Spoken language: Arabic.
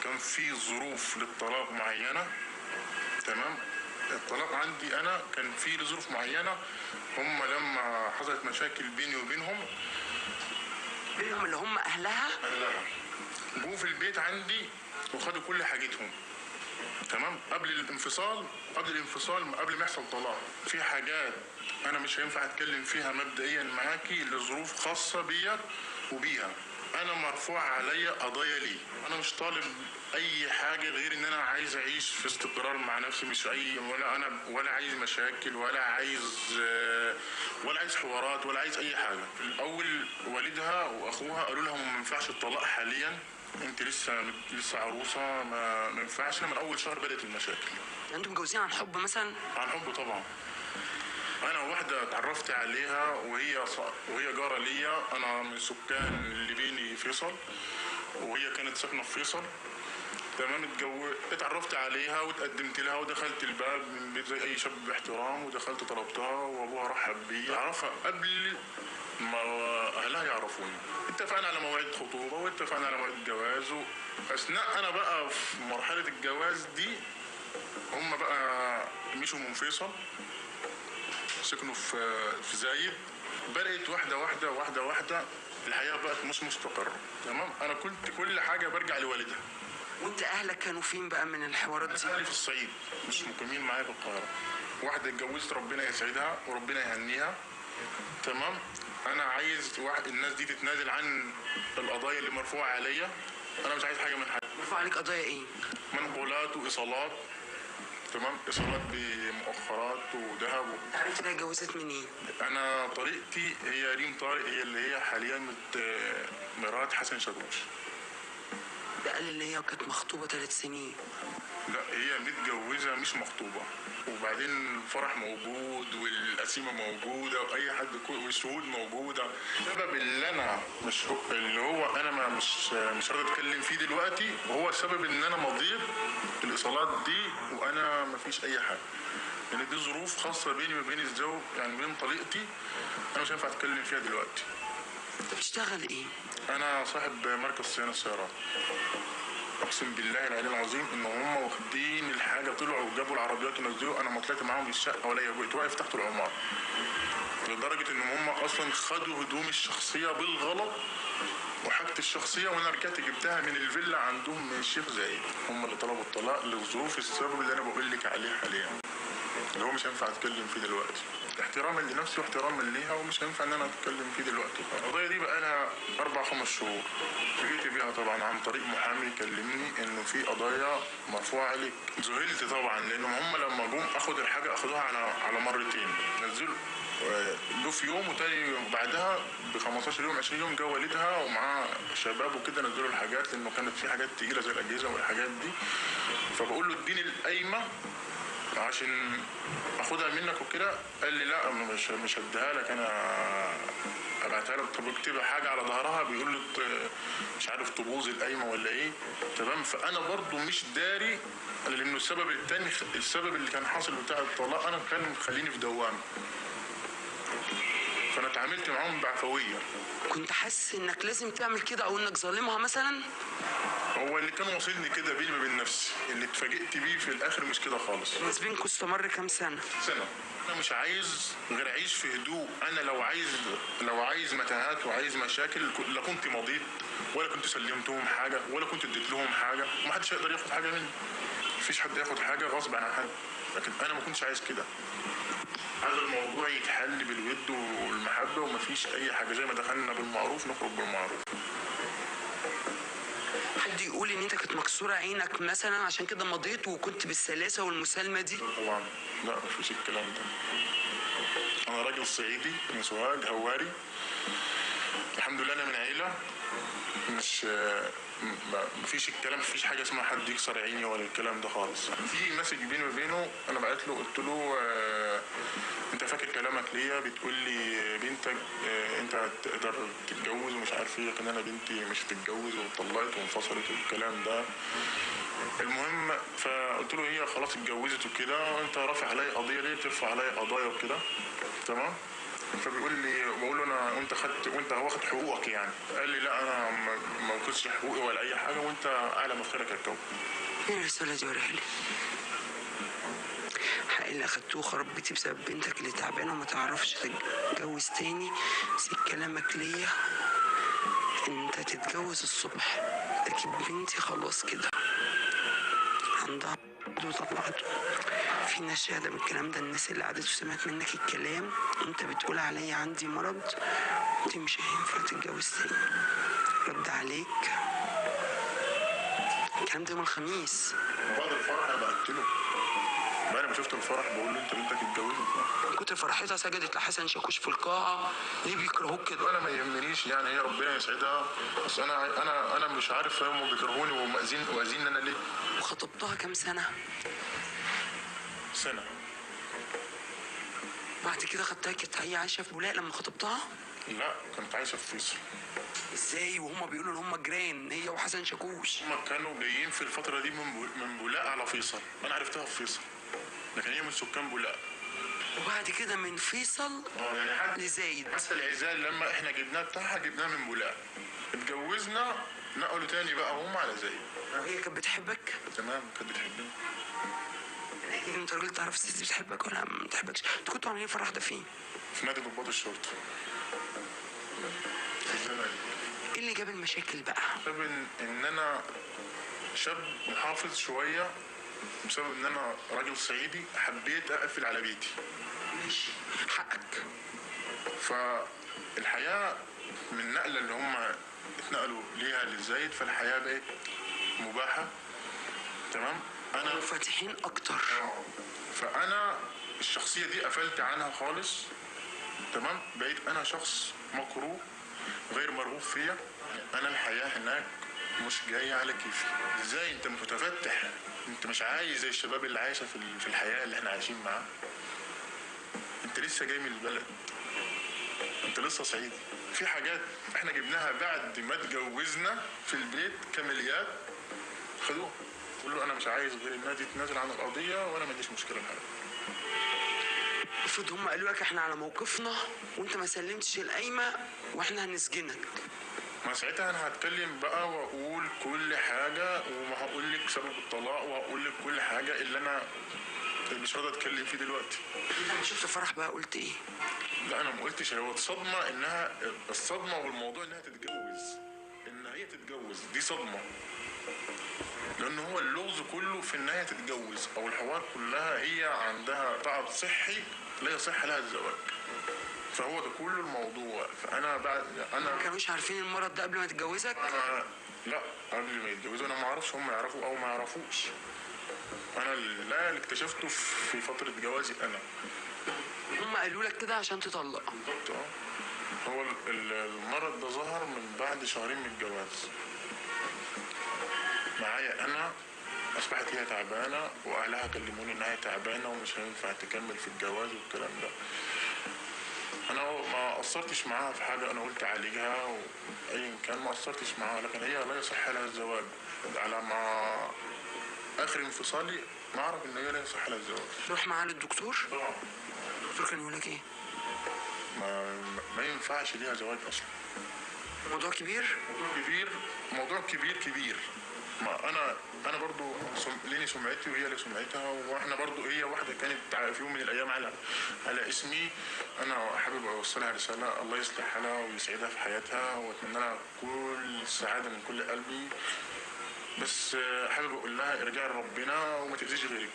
كان في ظروف للطلاق معينة. تمام. الطلاق عندي انا كان في ظروف معينة. هم لما حصلت مشاكل بيني وبينهم اللي هم اهلها جوا في البيت عندي وخدوا كل حاجتهم. تمام. قبل الانفصال قبل ما يحصل طلاق في حاجات انا مش هينفع اتكلم فيها مبدئيا معاكي لظروف خاصة بيا وبيها. انا مرفوع عليا قضايا ليه. انا مش طالب اي حاجة غير ان انا عايز اعيش في استقرار مع نفسي، مش اي ولا عايز مشاكل ولا عايز حوارات ولا عايز اي حاجة. الاول والدها واخوها قالوا لها ما ينفعش الطلاق حاليا، انت لسه عروسه، ما ينفعش. من اول شهر بدات المشاكل. انتوا متجوزين عن حب مثلا؟ عن حب طبعا. انا واحده اتعرفت عليها وهي جاره ليا، انا من سكان اللي بيني فيصل وهي كانت ساكنه في فيصل. تمام. اتعرفت عليها وتقدمت لها ودخلت الباب من بيت زي اي شاب باحترام، ودخلت طلبتها وابوها رحب بي. اعرفها قبل ما اهلها يعرفوني. اتفقنا على موعد خطوبه واتفقنا على موعد جواز. اثناء انا بقى في مرحله الجواز دي هم بقى مشوا من فيصل، سكنوا في زايد. بدات واحده الحياه بقت مش مستقره. تمام. انا كنت كل حاجه برجع لوالدها. وانت اهلك كانوا فين بقى من الحوارات دي؟ اهلي في الصعيد مش مقيمين معايا في القاهره. واحده اتجوزت ربنا يسعدها وربنا يهنيها. تمام. انا عايز الناس دي تتنازل عن القضايا اللي مرفوعه عليا. انا مش عايز حاجه من حد. مرفوع عليك قضايا ايه؟ منقولات وايصالات. تمام. ايصالات بمؤخرات وذهب. انت عرفت انها اتجوزت منين؟ انا طريقتي هي ريم طارق، هي اللي هي حاليا مرات حسن شاكوش. ده قال اللي هي كانت مخطوبه 3 سنين. لا هي متجوزه مش مخطوبه، وبعدين الفرح موجود والقسيمه موجوده واي حد والشهود موجوده. السبب اللي انا مش راضي اتكلم فيه دلوقتي وهو سبب ان انا مضيت الايصالات دي وانا ما فيش اي حاجه، لان دي ظروف خاصه بيني وبين الزوج، يعني بين طليقتي. انا مش هينفع اتكلم فيها دلوقتي. انت بتشتغل ايه؟ انا صاحب مركز صيانه السيارات. اقسم بالله العلي العظيم ان هم واخدين الحاجه، طلعوا وجابوا العربيات ونزلوا. انا ما طلعت معاهم الشقه ولا كنت واقف تحت العماره، لدرجه ان هم اصلا خدوا هدومي الشخصيه بالغلط وحاجتي الشخصيه، وانا رجعت جبتها من الفيلا عندهم من الشيخ زايد. هم اللي طلبوا الطلاق لظروف السبب اللي انا بقول لك عليه حاليا، اللي هو مش هينفع اتكلم فيه دلوقتي، احتراما لنفسي واحتراما ليها، ومش هينفع ان انا اتكلم فيه دلوقتي. القضيه دي بقى لها 4-5 شهور. جيت بيها طبعا عن طريق محامي كلمني انه في قضايا مرفوعه عليك. ذهلت طبعا لانهم هم لما جم اخدوا الحاجه اخدوها على مرتين. نزلوا له في يوم وتاني بعدها ب 15 يوم 20 يوم جه والدها ومعاه شباب وكده نزلوا الحاجات، لانه كانت في حاجات تقيله زي الاجهزه والحاجات دي. فبقول له اديني القايمه عشان اخدها منك وكده. قال لي لا مش هديها لك، انا ابعتها لك. طب اكتب حاجه على ظهرها بيقول له مش عارف تبوظ القايمه ولا ايه. تمام. فانا برضو مش داري، لانه السبب الثاني السبب اللي كان حاصل بتاع الطلاق انا كان مخليني في دوامه، فانا اتعاملت معاهم بعفويه. كنت حاسس انك لازم تعمل كده او انك ظالمها مثلا؟ هو اللي كان واصلني كده بيني وبين نفسي، اللي اتفاجئت بيه في الاخر مش كده خالص. بس بينكم استمر كام سنه؟ سنه. انا مش عايز غير اعيش في هدوء. انا لو عايز متاهات وعايز مشاكل لا كنت مضيت ولا كنت سلمتهم حاجه ولا كنت اديت لهم حاجه، ومحدش هيقدر ياخد حاجه مني. مفيش حد ياخد حاجه غصب عن حد، لكن انا ما كنتش عايز كده. هذا الموضوع يتحل بالود والمحبه ومفيش اي حاجه، زي ما دخلنا بالمعروف نخرج بالمعروف. حد يقول ان انت كانت مكسوره عينك مثلا عشان كده مضيت وكنت بالسلاسه والمسالمه دي؟ طبعا لا مفيش الكلام ده. انا راجل صعيدي من سوهاج هواري، الحمد لله. انا من عيله مش مفيش الكلام، مفيش حاجه اسمها حد يكسر عيني ولا الكلام ده خالص. في مسج بيني وبينه، انا بعت له قلت له انت فاكر كلامك ليا بتقول لي بنتك انت هتقدر تتجوز ومش عارف ايه، لكن انا بنتي مش هتتجوز وطلقت وانفصلت والكلام ده. المهم فقلت له هي خلاص اتجوزت وكده، وانت رافع عليا قضيه ليه؟ ترفع عليا قضايا وكده. تمام. فبيقول لي، بقول له انا وانت خدت وانت واخد حقوقك يعني. قال لي لا انا ما باخدش حقوقي ولا اي حاجه، وانت اعلى من خيرك يا الكون. ايه الرسالة دي وريها لي. حق اللي اخدتوه خرب بيتي بسبب بنتك اللي تعبانة وما تعرفش تتجوز تاني. سيب كلامك ليا، انت تتجوز الصبح، لكن بنتي خلاص كده عندها وطلعته. في ناس شاهدة من الكلام ده، الناس اللي قعدت وسمعت منك الكلام. انت بتقول عليا عندي مرض، انت مش هينفع تتجوز تاني. رد عليك الكلام ده يوم الخميس. بعد الفرح انا بعت له، بعد ما شفت الفرح بقول له انت بنتك اتجوزت. من كتر فرحتها سجدت لحسن شاكوش في القاعة. ليه بيكرهوك كده؟ انا ما يهمنيش يعني، هي ربنا يسعدها، بس انا مش عارف هم بيكرهوني ومأذين انا ليه. وخطبتها كام سنة؟ سنه. بعد كده خدتها، كانت هي عايشة في بولاق لما خطبتها؟ لا كانت عايشه في فيصل. ازاي وهما بيقولوا ان هما جيران هي وحسن شاكوش؟ هم كانوا جايين في الفتره دي من بولاق على فيصل، انا عرفتها في فيصل، لكن هي من سكان بولاق. وبعد كده من فيصل يعني حتى لزايد. حتى العزال لما احنا جبناه بتاعها جبناه من بولاق، اتجوزنا نقلوا تاني بقى هم على زايد. هي كانت بتحبك؟ تمام كانت بتحبني. اكيد انت راجل تعرف الست بتحبك ولا ما بتحبكش. انتوا كنتوا عاملين فرح ده فين؟ في نادي ضباط الشرطه في الزمالك. ايه اللي جاب المشاكل بقى؟ بسبب ان انا شاب محافظ شويه، بسبب ان انا راجل صعيدي حبيت اقفل على بيتي. ماشي، حقك. فالحياه من النقله اللي هم اتنقلوا ليها للزايد، فالحياه بقت مباحه. تمام. انا فاتحين اكتر. فانا الشخصيه دي قفلت عنها خالص. تمام. بقيت انا شخص مكروه غير مرغوب فيا. انا الحياه هناك مش جايه على كيفي. ازاي انت متفتح؟ انت مش عايز زي الشباب اللي عايشه في الحياه اللي احنا عايشين معاها. انت لسه جاي من البلد، انت لسه صعيدي. في حاجات احنا جبناها بعد ما اتجوزنا في البيت كماليات، خدوها. قول له انا مش عايز غير انها تتنازل عن القضيه وانا ما عنديش مشكله بحاجه. المفروض هم قالوا لك احنا على موقفنا وانت ما سلمتش القايمه واحنا هنسجنك. ما ساعتها انا هتكلم بقى واقول كل حاجه، وما هقول لك سبب الطلاق، وهقول لك كل حاجه اللي انا مش راضي اتكلم فيه دلوقتي. انت لما شفت الفرح بقى قلت ايه؟ لا انا ما قلتش. هو الصدمه انها الصدمه والموضوع انها تتجوز، ان هي تتجوز دي صدمه، لان هو اللغز كله في انها تتجوز، او الحوار كلها هي عندها تعب صحي لا يصح لها الزواج. فهو ده كل الموضوع. فانا بعد ما كانوش عارفين المرض ده قبل ما تتجوزك؟ لا قبل ما يتجوزوا انا ما اعرفش، هم يعرفوا او ما يعرفوش. انا اللي اكتشفته في فتره جوازي انا. هم قالوا لك كده عشان تطلق؟ بالظبط. هو المرض ده ظهر من بعد شهرين من الجواز معايا انا. اصبحت هي تعبانه واهلها كلموني انها تعبانه ومش هينفع تكمل في الجواز والكلام ده. انا ما قصرتش معاها في حاجه، انا قلت اعالجها وايا كان ما قصرتش معاها، لكن هي لا يصح لها الزواج. على ما اخر انفصالي ما اعرف ان هي لا يصح لها الزواج. تروح معاها للدكتور؟ طبعا. الدكتور كان يقول لك ايه؟ ما ينفعش ليها زواج اصلا. موضوع كبير؟ موضوع كبير. ما انا برضو ليني سمعتي وهي لي سمعتها، واحنا برضو هي واحده كانت في يوم من الايام على اسمي. انا حابب اوصلها رساله، الله يصلح حالها ويسعدها في حياتها، واتمنى لها كل السعاده من كل قلبي. بس حابب اقول لها ارجعي لربنا وما تاذيش غيرك.